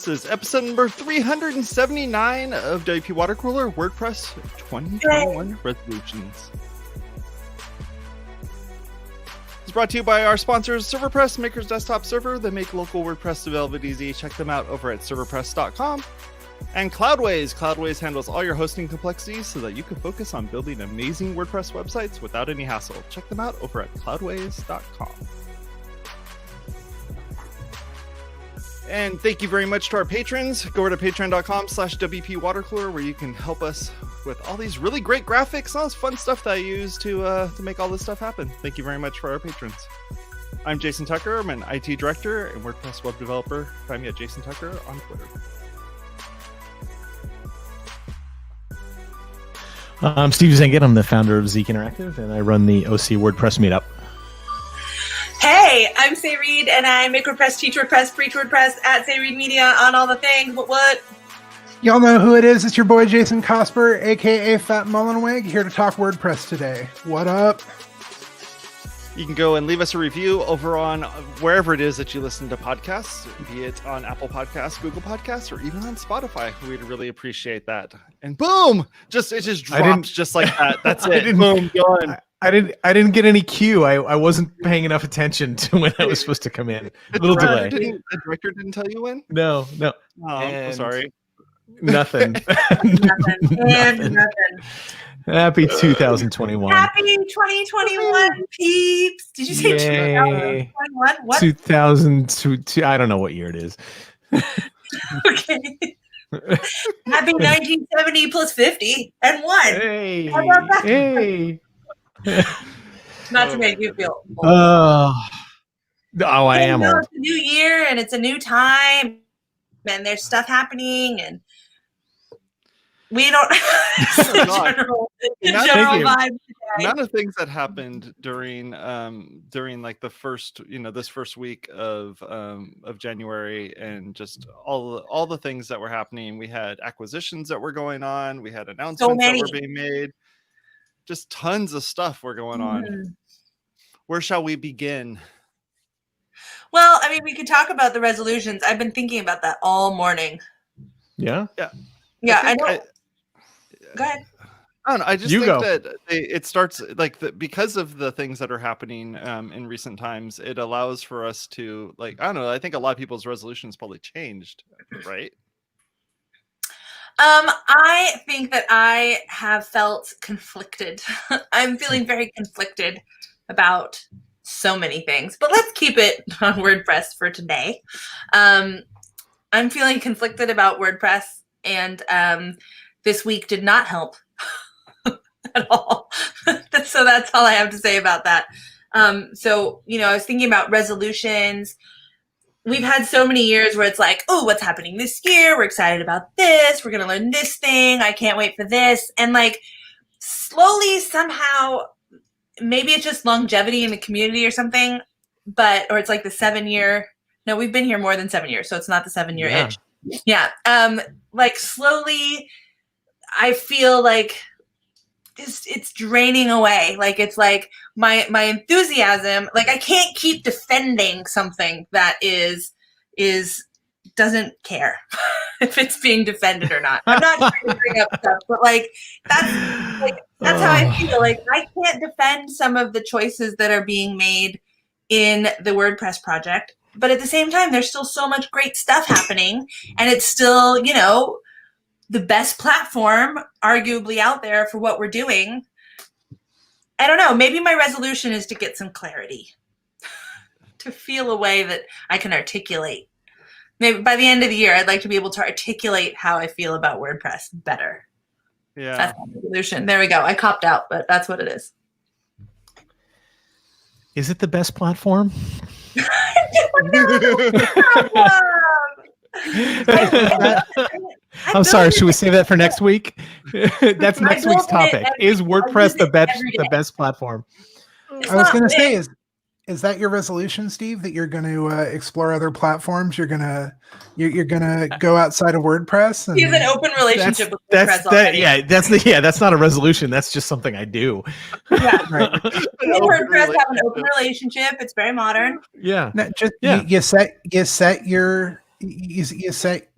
This is episode number 379 of WPwatercooler WordPress 2021 Resolutions. It's brought to you by our sponsors, ServerPress, Maker's Desktop Server. They make local WordPress development easy. Check them out over at serverpress.com. And Cloudways. Cloudways handles all your hosting complexities so that you can focus on building amazing WordPress websites without any hassle. Check them out over at cloudways.com. And thank you very much to our patrons. Go over to patreon.com/WPwatercooler where you can help us with all these really great graphics and all this fun stuff that I use to make all this stuff happen. Thank you very much for our patrons. I'm Jason Tucker. I'm an IT director and WordPress web developer. Find me at Jason Tucker on Twitter. I'm Steve Zengin. I'm the founder of Zeek Interactive, and I run the OC WordPress meetup. Hey, I'm Say Reed, and I make WordPress, teach WordPress, preach WordPress at Say Reed Media on all the things. What? Y'all know who it is. It's your boy Jason Cosper, a.k.a. Fat Mullenweg, here to talk WordPress today. What up? You can go and leave us a review over on wherever it is that you listen to podcasts, be it on Apple Podcasts, Google Podcasts, or even on Spotify. We'd really appreciate that. And boom! It just drops just like that. That's it. Boom, done. I didn't get any cue. I wasn't paying enough attention to when I was supposed to come in. A little delay. The director didn't tell you when? No. Oh, I'm sorry. Nothing. Nothing. Happy 2021. Happy 2021, peeps. Did you say 2021? What? 2002. I don't know what year it is. Okay. Happy 1970 plus 50 and 1. Hey. How about that? Hey. Not to make you feel old. I am old. It's a new year and it's a new time and there's stuff happening and we don't general vibe today. The amount of things that happened during like the first, this first week of January, and just all the things that were happening. We had acquisitions that were going on. We had announcements that were being made. Just tons of stuff were going on. Where shall we begin? Well, I mean, we could talk about the resolutions. I've been thinking about that all morning. Yeah. I don't. Go ahead. I don't know. I just think that it starts because of the things that are happening in recent times. It allows for us to I don't know. I think a lot of people's resolutions probably changed, right? I think that I have felt conflicted. I'm feeling very conflicted about so many things, but let's keep it on WordPress for today. I'm feeling conflicted about WordPress, and this week did not help at all. So that's all I have to say about that. So, I was thinking about resolutions. We've had so many years where it's like, oh, what's happening this year? We're excited about this. We're going to learn this thing. I can't wait for this. And slowly, somehow, maybe it's just longevity in the community or something, or it's like the 7-year. No, we've been here more than 7 years. So it's not the 7-year itch. Yeah. Slowly, I feel like it's draining away. It's like my enthusiasm, I can't keep defending something that doesn't care if it's being defended or not. I'm not trying to bring up stuff, but that's how I feel. I can't defend some of the choices that are being made in the WordPress project, but at the same time, there's still so much great stuff happening, and it's still, the best platform arguably out there for what we're doing. I don't know. Maybe my resolution is to get some clarity, to feel a way that I can articulate. Maybe by the end of the year, I'd like to be able to articulate how I feel about WordPress better. Yeah. That's my resolution. There we go. I copped out, but that's what it is. Is it the best platform? I'm sorry. Should we save that for next week? That's next week's topic. Is WordPress the best platform? I was going to say, is that your resolution, Steve? That you're going to explore other platforms? You're gonna go outside of WordPress? He has an open relationship with WordPress already. That's not a resolution. That's just something I do. Yeah, right. WordPress have an open relationship. It's very modern. Yeah. You set your you say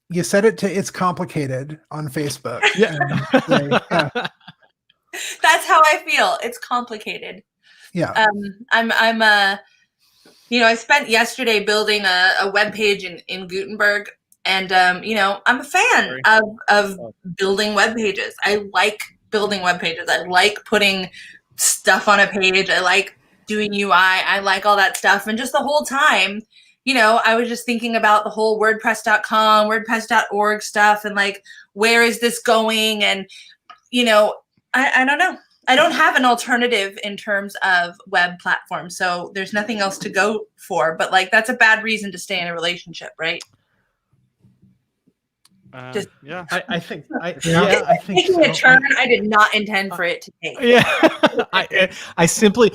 you said it to it's complicated on Facebook. Yeah. Yeah. That's how I feel. It's complicated. Yeah. I'm I spent yesterday building a web page in Gutenberg, and I'm a fan of building web pages. I like building web pages. I like putting stuff on a page. I like doing UI. I like all that stuff. And just the whole time, I was just thinking about the whole WordPress.com, WordPress.org stuff, and like, where is this going? And I don't know. I don't have an alternative in terms of web platforms, so there's nothing else to go for. But like, that's a bad reason to stay in a relationship, right? Yeah, I think. I think taking a turn I did not intend for it to take. Yeah, I simply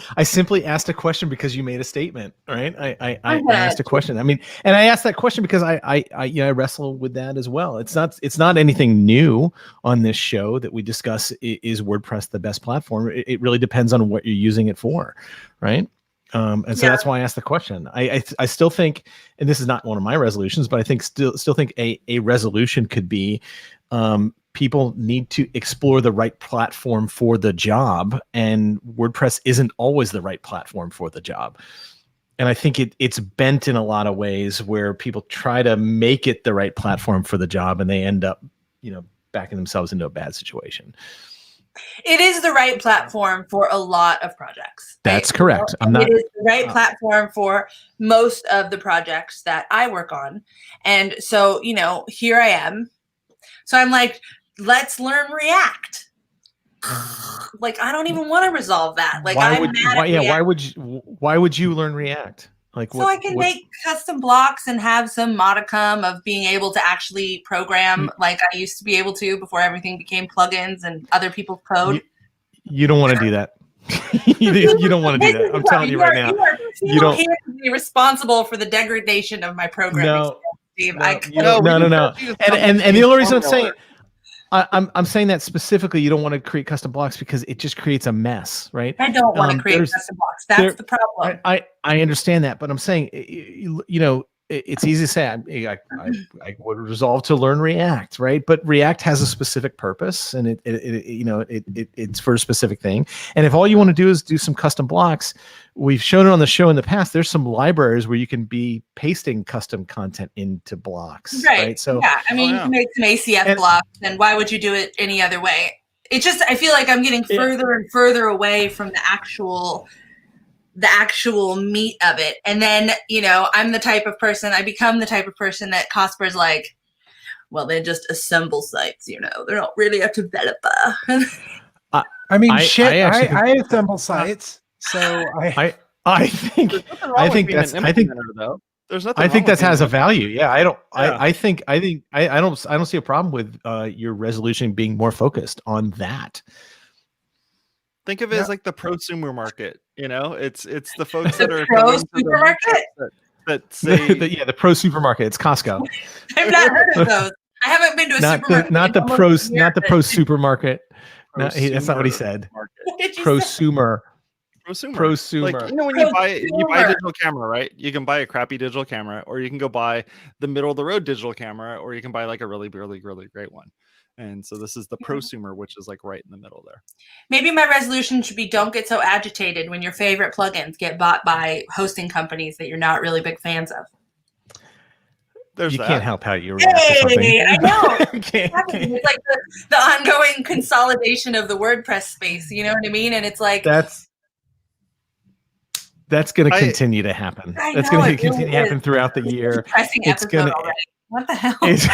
asked a question because you made a statement, right? I asked a question. I mean, and I asked that question because I wrestle with that as well. It's not anything new on this show that we discuss. Is WordPress the best platform? It really depends on what you're using it for, right? And so that's why I asked the question. I still think, and this is not one of my resolutions, but I think still think a resolution could be people need to explore the right platform for the job, and WordPress isn't always the right platform for the job. And I think it's bent in a lot of ways where people try to make it the right platform for the job, and they end up, backing themselves into a bad situation. It is the right platform for a lot of projects. That's correct. It is the right platform for most of the projects that I work on. And so, here I am. So I'm like, let's learn React. Like, I don't even want to resolve that. Like, why would you learn React? Like, I can make custom blocks and have some modicum of being able to actually program like I used to be able to before everything became plugins and other people's code. You don't want to do that. you don't want to do that. I'm telling you right now. You don't be responsible for the degradation of my programming. Steve. No. And the only reason I'm saying it, I'm saying that specifically, you don't want to create custom blocks because it just creates a mess, right? I don't want to create custom blocks. That's the problem. I understand that, but I'm saying, it's easy to say I would resolve to learn React, right? But React has a specific purpose, and it's for a specific thing. And if all you want to do is do some custom blocks, we've shown it on the show in the past. There's some libraries where you can be pasting custom content into blocks, right? So you can make some ACF blocks, and why would you do it any other way? It just, I feel like I'm getting further and further away from the actual meat of it. And then, I become the type of person that Cosper's like, well, they just assemble sites, they're not really a developer. I assemble sites. So I think that has a value. Yeah. I don't see a problem with your resolution being more focused on that. Think of it as like the prosumer market. It's the folks that are pro supermarket that say the pro supermarket. It's Costco. I've not heard of those. I haven't been to a supermarket. Not the pro supermarket. No, that's not what he said. Prosumer. Prosumer. Like, when you buy a digital camera, right? You can buy a crappy digital camera, or you can go buy the middle of the road digital camera, or you can buy like a really, really, really great one. And so this is the prosumer, which is like right in the middle there. Maybe my resolution should be, don't get so agitated when your favorite plugins get bought by hosting companies that you're not really big fans of. You can't help how you react to something. I know. It's like the ongoing consolidation of the WordPress space. You know what I mean? And it's like that's going to continue to happen. That's going to continue to happen throughout the year. It's going to. What the hell? It's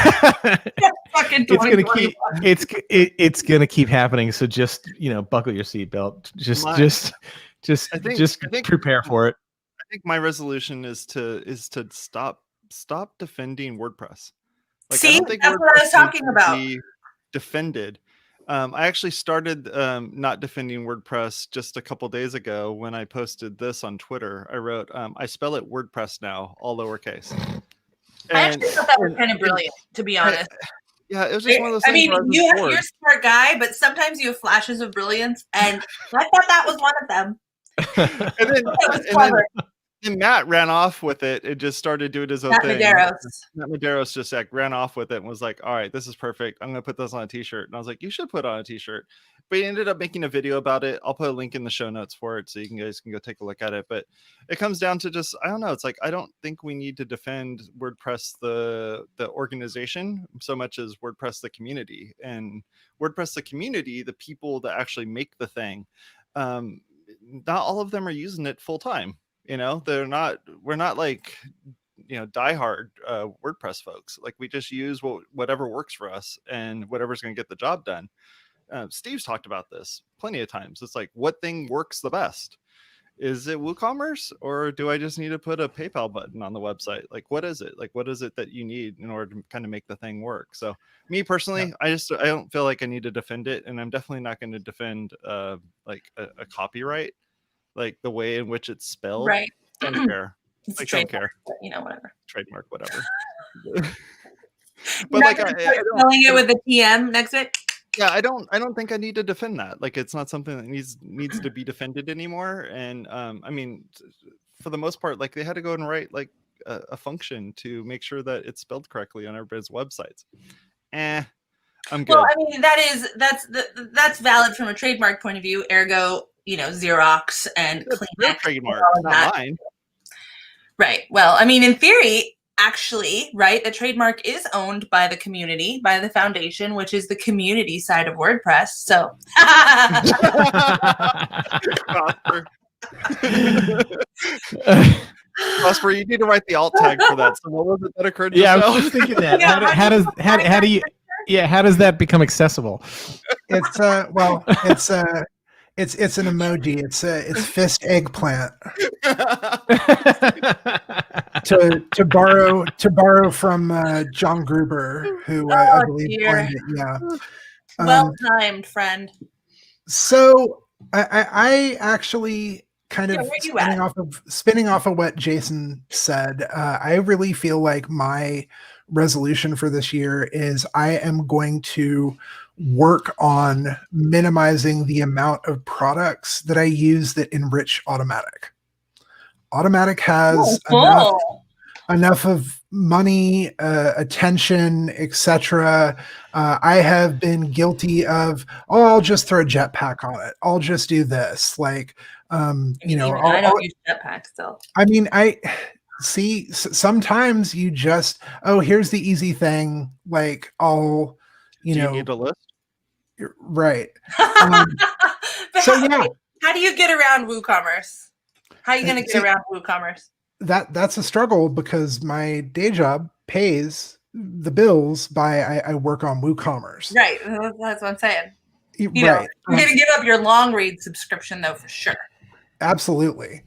going to keep happening. So just buckle your seatbelt. Just prepare for it. I think my resolution is to stop defending WordPress. Like, see, that's what I was talking about. Defended. I actually started not defending WordPress just a couple days ago when I posted this on Twitter. I wrote, I spell it WordPress now, all lowercase. I actually thought that was kind of brilliant, to be honest. It was just one of those things. I mean, you're a smart guy, but sometimes you have flashes of brilliance, and I thought that was one of them. then Matt ran off with it. It just started doing his own Matt thing. Medeiros. Matt Medeiros just like ran off with it and was like, all right, this is perfect. I'm going to put this on a t-shirt. And I was like, you should put on a t-shirt. But he ended up making a video about it. I'll put a link in the show notes for it so you guys can go take a look at it. But it comes down to just, I don't know. It's like, I don't think we need to defend WordPress, the organization, so much as WordPress, the community. And WordPress, the community, the people that actually make the thing, not all of them are using it full time. You know, we're not like, you know, diehard WordPress folks. Like, we just use whatever works for us and whatever's going to get the job done. Steve's talked about this plenty of times. It's like, what thing works the best? Is it WooCommerce, or do I just need to put a PayPal button on the website? Like, what is it? Like, what is it that you need in order to kind of make the thing work? So me personally, I don't feel like I need to defend it. And I'm definitely not going to defend like a copyright, like the way in which it's spelled. Right. Don't care. It's Like, don't care. but, you know, whatever. Trademark, whatever. But like, spelling it with a TM next to it. Yeah, I don't think I need to defend that. Like, it's not something that needs to be defended anymore. And I mean, for the most part, like, they had to go and write like a function to make sure that it's spelled correctly on everybody's websites. I'm good. Well, I mean, that's valid from a trademark point of view. Ergo, you know, Xerox and Kleenex. Trademark, not mine. Right. Well, I mean, in theory, actually, right, the trademark is owned by the community, by the foundation, which is the community side of WordPress. So, Prosper, you need to write the alt tag for that. So what was it that occurred to I yourself? was just thinking that. How does that become accessible? It's it's an emoji. It's fist eggplant. to borrow from John Gruber, who I believe coined it. Yeah. Well timed, friend. So I actually kind of spinning off of what Jason said. I really feel like my resolution for this year is I am going to work on minimizing the amount of products that I use that enrich Automatic. Automatic has enough of money, attention, etc. I have been guilty of, I'll just throw a jetpack on it. I'll just do this. Like, you know, I don't use jetpack still. I mean, see, sometimes you just, here's the easy thing. Like, I'll, you know, need a list? Right. So yeah, how do you get around WooCommerce? How are you going to get around WooCommerce? That's a struggle because my day job pays the bills by I work on WooCommerce. Right. That's what I'm saying. You right. know, you're going to give up your long read subscription though, for sure. Absolutely.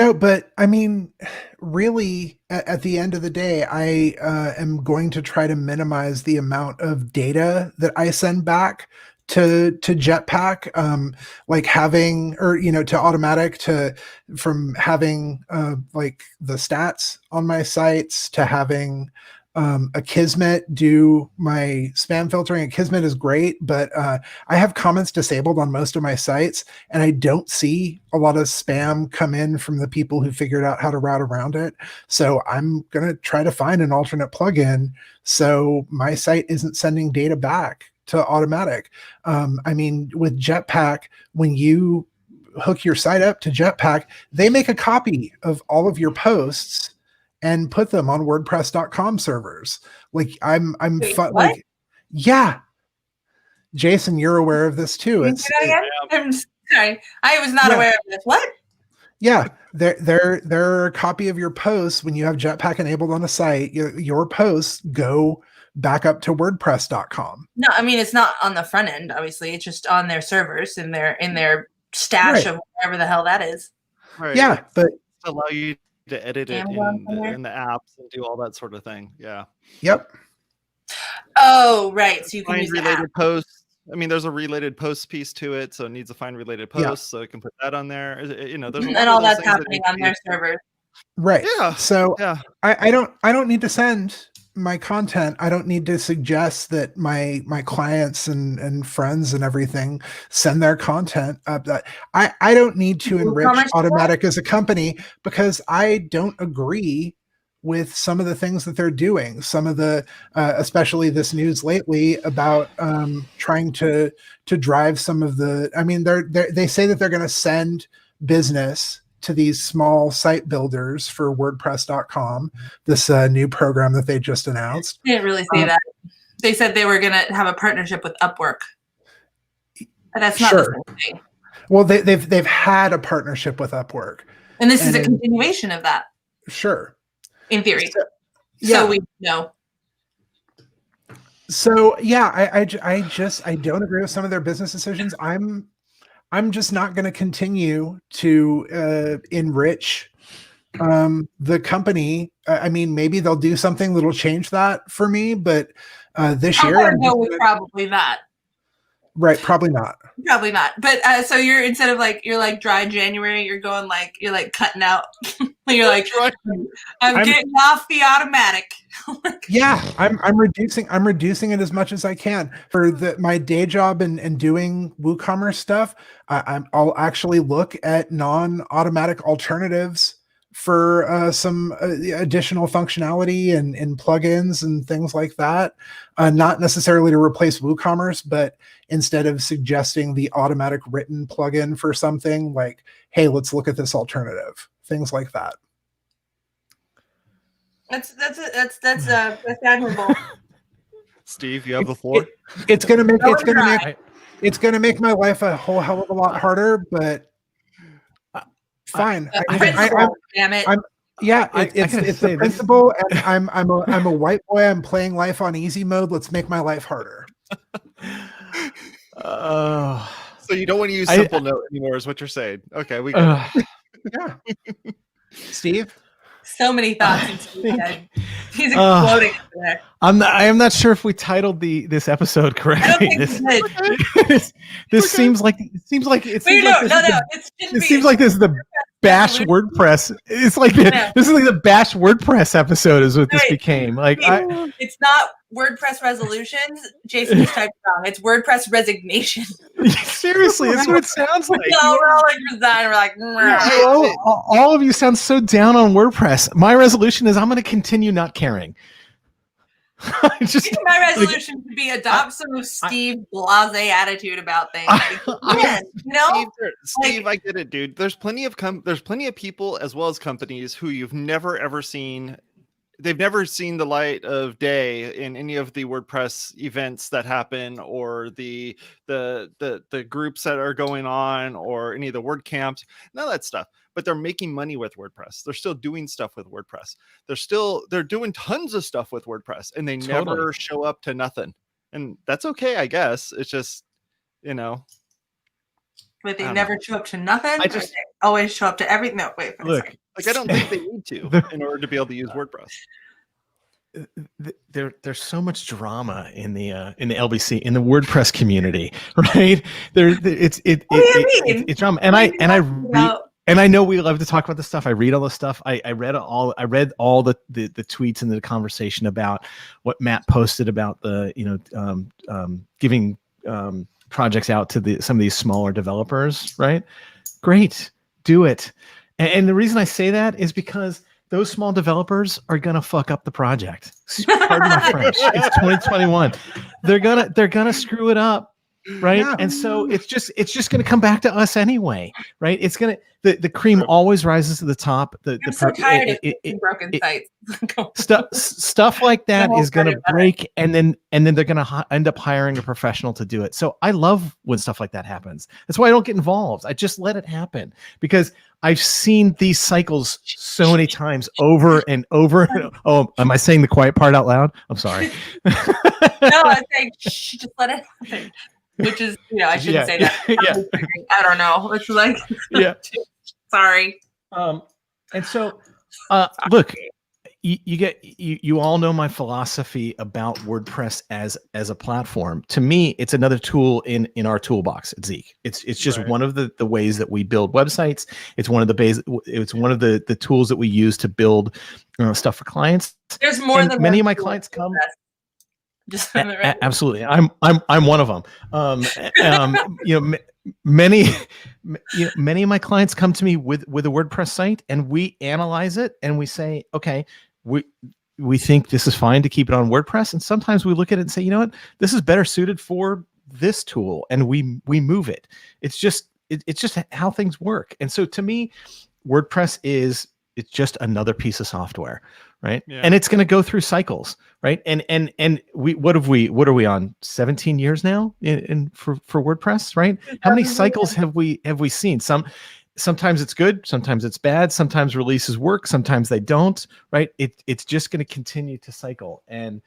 No, but I mean, really, at the end of the day, I am going to try to minimize the amount of data that I send back to Jetpack, like having, or, you know, to Automatic, from having like the stats on my sites to having Akismet do my spam filtering. Akismet is great, but I have comments disabled on most of my sites, and I don't see a lot of spam come in from the people who figured out how to route around it. So I'm going to try to find an alternate plugin so my site isn't sending data back to Automatic. I mean, with Jetpack, when you hook your site up to Jetpack, they make a copy of all of your posts and put them on WordPress.com servers. Like like, yeah. Jason, you're aware of this too. I'm sorry, I was not aware of this. What? Yeah, they're a copy of your posts. When you have Jetpack enabled on a site, your posts go back up to WordPress.com. No, I mean, it's not on the front end. Obviously, it's just on their servers in their stash of whatever the hell that is. Right. Yeah, but allow you to edit it in the apps and do all that sort of thing. Yeah. Yep. Oh, right. So you can use related posts. I mean, there's a related post piece to it, so it needs to find related posts, so it can put that on there. You know, there's a lot and all that's happening on their servers. Right. Yeah. So I don't need to send my content, I don't need to suggest that my clients and friends and everything send their content up. That I don't need to enrich Automatic as a company because I don't agree with some of the things that they're doing. Some of the, especially this news lately about trying to drive some of the. I mean, they say that they're going to send business to these small site builders for WordPress.com, this new program that they just announced. They didn't really say that. They said they were going to have a partnership with Upwork. But that's not the same thing. Well, they've had a partnership with Upwork. And this is a continuation of that. Sure. In theory. So we know. So yeah, I don't agree with some of their business decisions. I'm just not going to continue to enrich the company. I mean, maybe they'll do something that'll change that for me, but this year I'm going to go with probably not. Right, probably not. Probably not. But so you're instead of you're like dry January, you're going you're cutting out. You're like, I'm getting off the Automatic. Yeah, I'm reducing it as much as I can for my day job and doing WooCommerce stuff. I'll actually look at non-Automatic alternatives for some additional functionality and plugins and things like that. Not necessarily to replace WooCommerce, but instead of suggesting the Automatic written plugin for something like, hey, let's look at this alternative. Things like that. That's admirable. Steve, you have the floor. It's gonna make my life a whole hell of a lot harder, but fine. Damn it. It's the principle, and I'm a white boy. I'm playing life on easy mode. Let's make my life harder. So you don't want to use Simple Note anymore, is what you're saying? Okay, we got it. Yeah. Steve. So many thoughts in Steve's head. He's exploding there. I am not sure if we titled this episode correctly. I don't think we did. This seems like this is the bash WordPress. It's like this is like the bash WordPress episode is what this became. It's not WordPress resolutions. Jason just typed it wrong. It's WordPress resignation. Seriously, that's what it sounds like. No, we're all resign. We're like, all of you sound so down on WordPress. My resolution is I'm going to continue not caring. My resolution would be adopt some of Steve blase attitude about things. Steve, I get it, dude. There's plenty of people as well as companies who you've never ever seen. They've never seen the light of day in any of the WordPress events that happen, or the groups that are going on, or any of the WordCamps, none of that stuff. But they're making money with WordPress. They're still doing stuff with WordPress. They're doing tons of stuff with WordPress, and they never show up to nothing. And that's okay, I guess. It's just, But they never show up to nothing. They always show up to everything. No, wait. Look, I don't think they need to in order to be able to use WordPress. There's so much drama in the LBC, in the WordPress community, right? It's drama, and I know we love to talk about this stuff. I read all this stuff. I read all the tweets and the conversation about what Matt posted about the giving projects out to some of these smaller developers, right? Great, do it. And the reason I say that is because those small developers are gonna fuck up the project. Pardon my French. It's 2021. They're gonna screw it up, right? Yeah. And so it's just gonna come back to us anyway, right? It's gonna the cream always rises to the top. I'm so tired of broken sites. stuff like that is gonna break, and then they're gonna end up hiring a professional to do it. So I love when stuff like that happens. That's why I don't get involved. I just let it happen because I've seen these cycles so many times over and over. Oh, am I saying the quiet part out loud? I'm sorry. No, I'm saying just let it happen. Which is, I shouldn't say that. Yeah. I don't know. It's like, yeah. Sorry. And so, look, you all know my philosophy about WordPress as a platform. To me, it's another tool in our toolbox at Zeek. It's just one of the ways that we build websites. It's one of the tools that we use to build stuff for clients. There's more than many of my clients come. Just absolutely, I'm one of them. Many of my clients come to me with a WordPress site, and we analyze it and we say, okay, we think this is fine to keep it on WordPress. And sometimes we look at it and say, you know what, this is better suited for this tool, and we move it. It's just how things work. And so to me, WordPress it's just another piece of software, right? Yeah. And it's going to go through cycles, right? And what are we on 17 years now for WordPress, right? How many cycles have we seen? Sometimes it's good, sometimes it's bad, sometimes releases work, sometimes they don't, right? It's just going to continue to cycle. And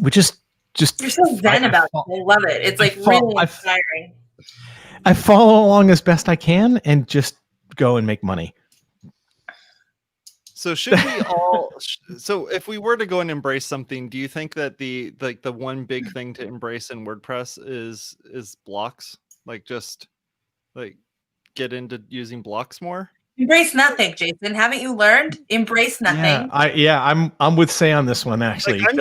we just you're so zen about it. I love it. It's like really inspiring. I follow along as best I can and just go and make money. So should we all? So if we were to go and embrace something, do you think that the one big thing to embrace in WordPress is blocks? Just get into using blocks more. Embrace nothing, Jason. Haven't you learned? Embrace nothing. I'm with Say on this one actually. I'm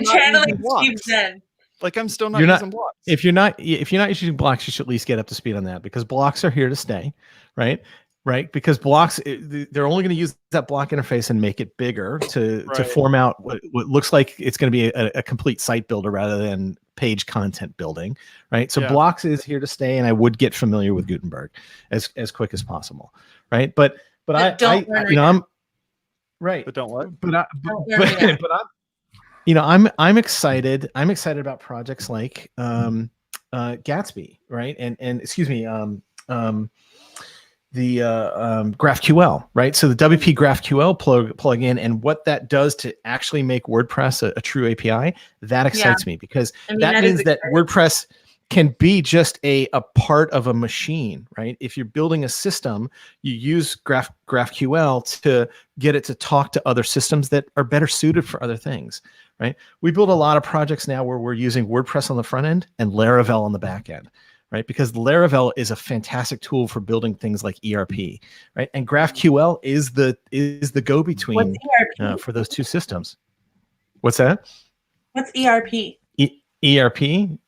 channeling Steve Zen. I'm still not using blocks. If you're not using blocks, you should at least get up to speed on that, because blocks are here to stay, right? Right, because blocks, they're only going to use that block interface and make it bigger to form out what looks like it's going to be a complete site builder rather than page content building, right? So blocks is here to stay, and I would get familiar with Gutenberg as quick as possible, right? But I'm right. But don't what? I'm excited. I'm excited about projects like Gatsby, right? And excuse me, the GraphQL, right? So the WP GraphQL plugin, and what that does to actually make WordPress a true API, that excites me, because that means that WordPress can be just a part of a machine, right? If you're building a system, you use GraphQL to get it to talk to other systems that are better suited for other things, right? We build a lot of projects now where we're using WordPress on the front end and Laravel on the back end, right? Because Laravel is a fantastic tool for building things like ERP, right? And GraphQL is the go-between for those two systems. What's that? What's ERP? ERP?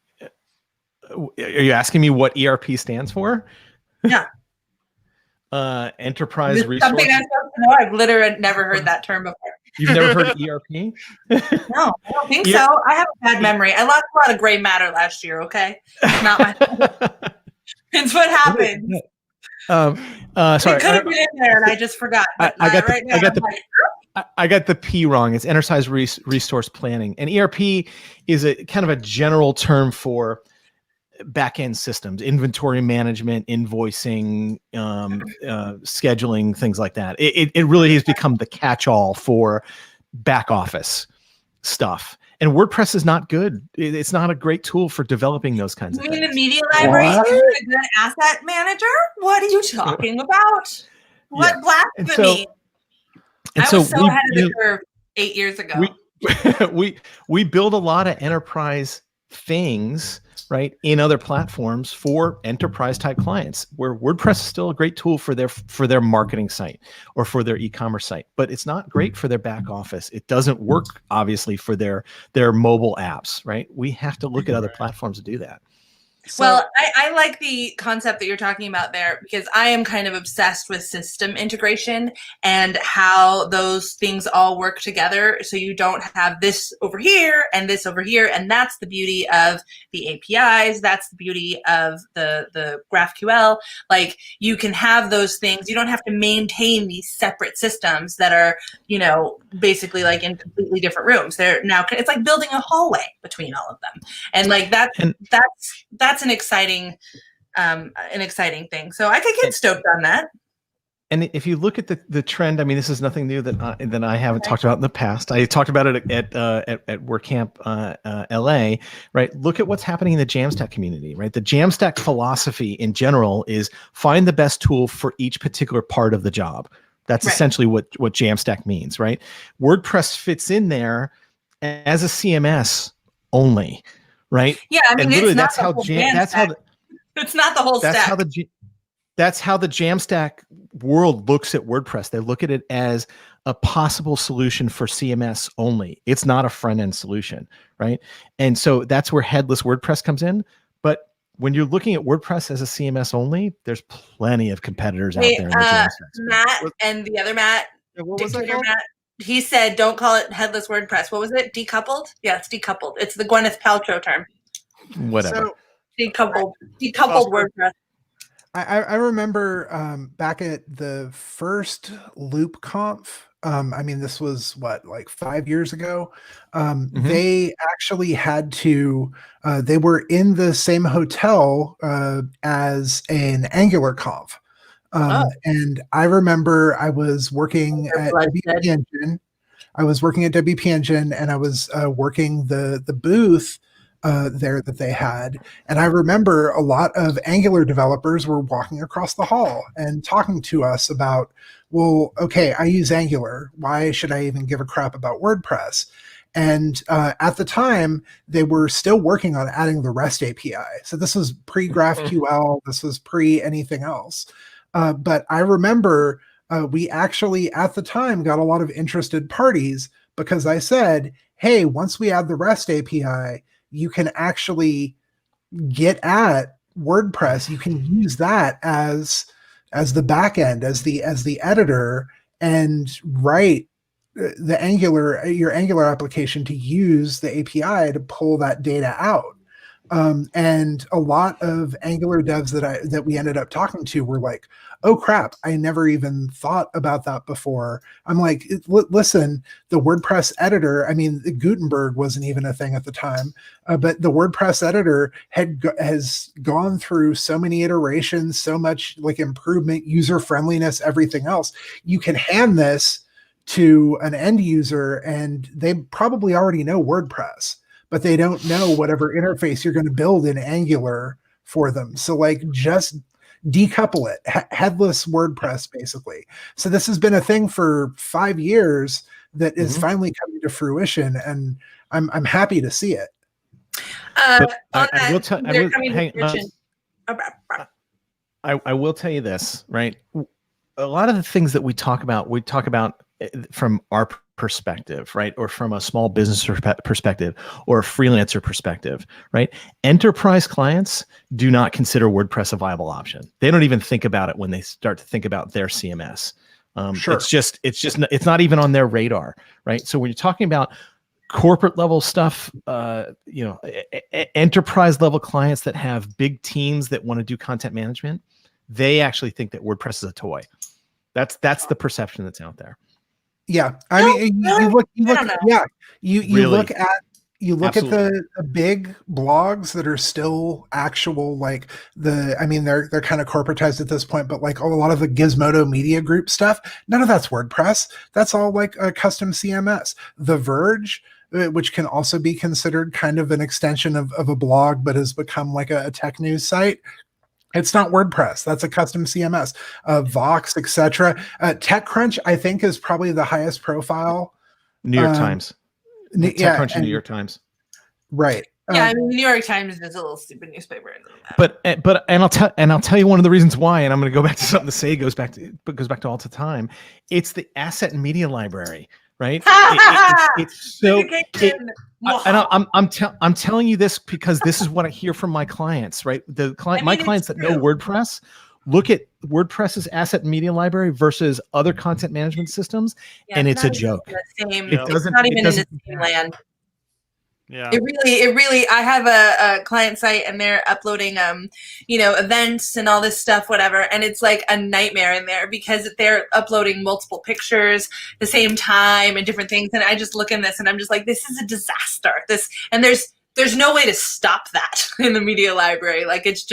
Are you asking me what ERP stands for? Yeah. Enterprise Resource. Something I'm supposed to know. I've literally never heard that term before. You've never heard of ERP? No, I don't think so. I have a bad memory. I lost a lot of gray matter last year. Okay, it's not my fault. It's what happened. Sorry, it could have been in there, and I just forgot. I got the P wrong. It's Enterprise Resource Planning, and ERP is a kind of a general term for back-end systems, inventory management, invoicing, scheduling, things like that. It really has become the catch-all for back office stuff. And WordPress is not good. It's not a great tool for developing those kinds of things. You mean the media library is a good asset manager? What are you talking about? What blasphemy? I was so ahead of the curve 8 years ago. We build a lot of enterprise things, right, in other platforms for enterprise type clients, where WordPress is still a great tool for their marketing site or for their e-commerce site, but it's not great for their back office. It doesn't work obviously for their mobile apps, right? We have to look at other platforms to do that. Well, I like the concept that you're talking about there, because I am kind of obsessed with system integration and how those things all work together. So you don't have this over here and this over here. And that's the beauty of the APIs. That's the beauty of the GraphQL. Like, you can have those things. You don't have to maintain these separate systems that are, basically like in completely different rooms. It's like building a hallway between all of them. And like that's an exciting thing. So I could get stoked on that. And if you look at the trend, I mean, this is nothing new that I haven't talked about in the past. I talked about it at WordCamp LA, right? Look at what's happening in the Jamstack community, right? The Jamstack philosophy in general is find the best tool for each particular part of the job. That's Right. essentially what Jamstack means, right? WordPress fits in there as a CMS only, right? Yeah, I mean, And literally, it's not that's the how whole Jamstack. It's not the whole stack. That's how the Jamstack world looks at WordPress. They look at it as a possible solution for CMS only. It's not a front-end solution, right? And so that's where headless WordPress comes in. But when you're looking at WordPress as a CMS only, there's plenty of competitors out there in the Jamstack space. Matt and the other Matt, What was that Dictator called? Matt, he said, don't call it headless WordPress. What was it? Decoupled? Yeah, it's decoupled. It's the Gwyneth Paltrow term. Whatever. So, Decoupled Oscar? WordPress. I remember back at the first Loop Conf. I mean, this was what, like 5 years ago. They actually had to. They were in the same hotel as an Angular Conf, and I remember I was working at WP Engine. I was working at WP Engine, and I was working the booth there that they had. And I remember a lot of Angular developers were walking across the hall and talking to us about, well, okay, I use Angular. Why should I even give a crap about WordPress? And at the time, they were still working on adding the REST API. So this was pre-GraphQL. This was pre-anything else. But I remember we actually, at the time, got a lot of interested parties because I said, hey, once we add the REST API, you can actually get at WordPress. You can use that as the backend, as the editor, and write your Angular application to use the API to pull that data out. And a lot of Angular devs that we ended up talking to were like, oh crap, I never even thought about that before. I'm like, listen, the WordPress editor, I mean, Gutenberg wasn't even a thing at the time, but the WordPress editor has gone through so many iterations, so much like improvement, user friendliness, everything else. You can hand this to an end user and they probably already know WordPress, but they don't know whatever interface you're going to build in Angular for them. So like just decouple it, headless WordPress basically. So this has been a thing for 5 years that is finally coming to fruition, and I'm happy to see it. I will tell you this, right? A lot of the things that we talk about from our perspective, right? Or from a small business perspective or a freelancer perspective, right? Enterprise clients do not consider WordPress a viable option. They don't even think about it when they start to think about their CMS. Sure. It's not even on their radar, right? So when you're talking about corporate level stuff, enterprise level clients that have big teams that want to do content management, they actually think that WordPress is a toy. That's the perception that's out there. Yeah, I mean, you look at the big blogs that are still actual, like they're kind of corporatized at this point, but like a lot of the Gizmodo Media Group stuff, none of that's WordPress. That's all like a custom CMS. The Verge, which can also be considered kind of an extension of a blog, but has become like a tech news site. It's not WordPress. That's a custom CMS. Vox, etc. TechCrunch, I think, is probably the highest profile. New York Times. TechCrunch and New York Times. Right. Yeah, I mean, the New York Times is a little stupid newspaper. But I'll tell you one of the reasons why, and I'm going to go back to something to say goes back to all the time. It's the asset and media library, right? It's so. I'm telling you this because this is what I hear from my clients, right? My clients that know WordPress look at WordPress's asset and media library versus other content management systems, and it's a joke. It's not even in the same land. Yeah. It really, I have a client site and they're uploading, events and all this stuff, whatever. And it's like a nightmare in there because they're uploading multiple pictures the same time and different things. And I just look in this and I'm just like, this is a disaster. There's no way to stop that in the media library. Like, it's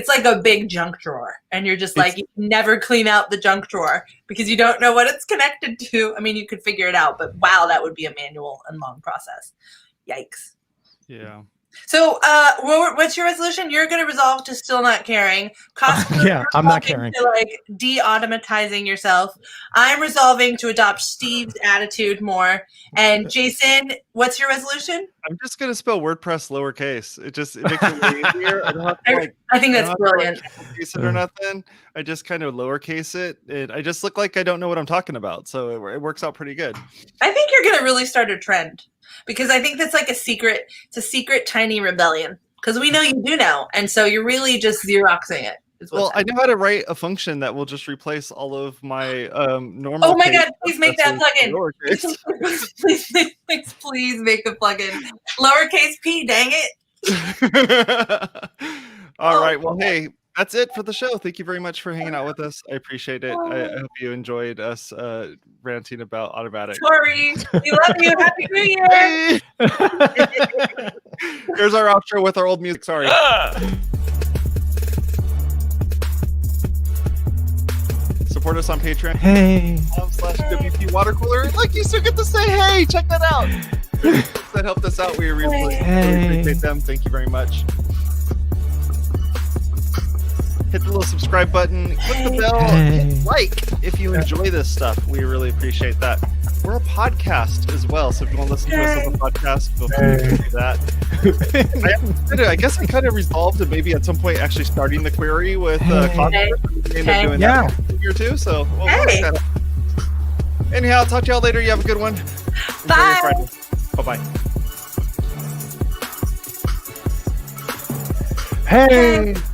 like a big junk drawer. And you're just like, you can never clean out the junk drawer because you don't know what it's connected to. I mean, you could figure it out, but wow, that would be a manual and long process. Yikes. Yeah. So, what's your resolution? You're going to resolve to still not caring. Costco, Yeah, I'm not caring. to like de-automatizing yourself. I'm resolving to adopt Steve's attitude more. And Jason, what's your resolution? I'm just gonna spell WordPress lowercase. It makes it way easier. I don't have to I think that's brilliant. Case it or nothing. I just kind of lowercase it. I just look like I don't know what I'm talking about. So it works out pretty good. I think you're going to really start a trend because I think that's like a secret. It's a secret tiny rebellion because we know you do know. And so you're really just Xeroxing it. Well, I know how to write a function that will just replace all of my normal. Oh my God, please make that plugin. Please make the plugin. Lowercase p, dang it. All right. Well, hey, that's it for the show. Thank you very much for hanging out with us. I appreciate it. I hope you enjoyed us ranting about Automatic. Sorry. We love you. Happy New Year. Here's our outro with our old music. Sorry. Support us on Patreon. Hey. /WPwatercooler. Like, you still get to say hey. Check that out. That helped us out. We really appreciate them. Thank you very much. Hit the little subscribe button. Click the bell. Hit like if you enjoy this stuff. We really appreciate that. We're a podcast as well, so if you want to listen to us on the podcast, feel free to do that. I guess I kind of resolved to maybe at some point actually starting the query with content. We end up doing that in a year or two, so we'll work that out. Anyhow, I'll talk to y'all later. You have a good one. Bye. Bye-bye. Hey.